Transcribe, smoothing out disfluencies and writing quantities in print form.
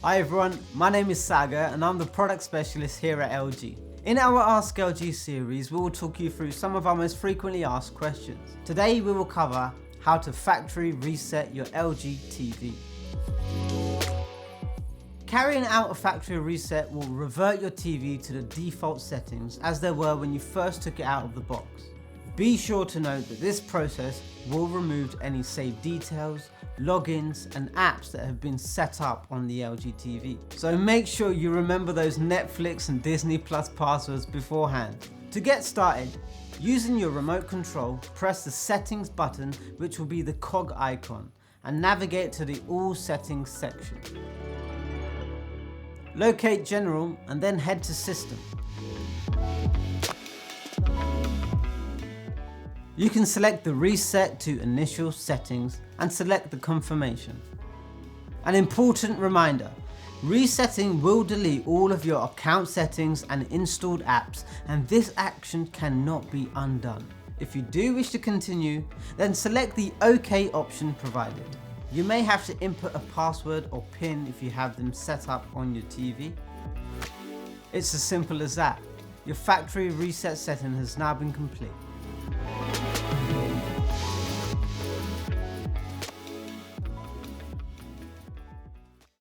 Hi everyone, my name is Saga and I'm the product specialist here at LG. In our Ask LG series, we will talk you through some of our most frequently asked questions. Today we will cover how to factory reset your LG TV. Carrying out a factory reset will revert your TV to the default settings as they were when you first took it out of the box. Be sure to note that this process will remove any saved details, logins and apps that have been set up on the LG TV. So make sure you remember those Netflix and Disney Plus passwords beforehand. To get started, using your remote control, press the settings button, which will be the cog icon, and navigate to the all settings section. Locate general and then head to system. You can select the reset to initial settings and select the confirmation. An important reminder, resetting will delete all of your account settings and installed apps, and this action cannot be undone. If you do wish to continue, then select the OK option provided. You may have to input a password or PIN if you have them set up on your TV. It's as simple as that. Your factory reset setting has now been complete.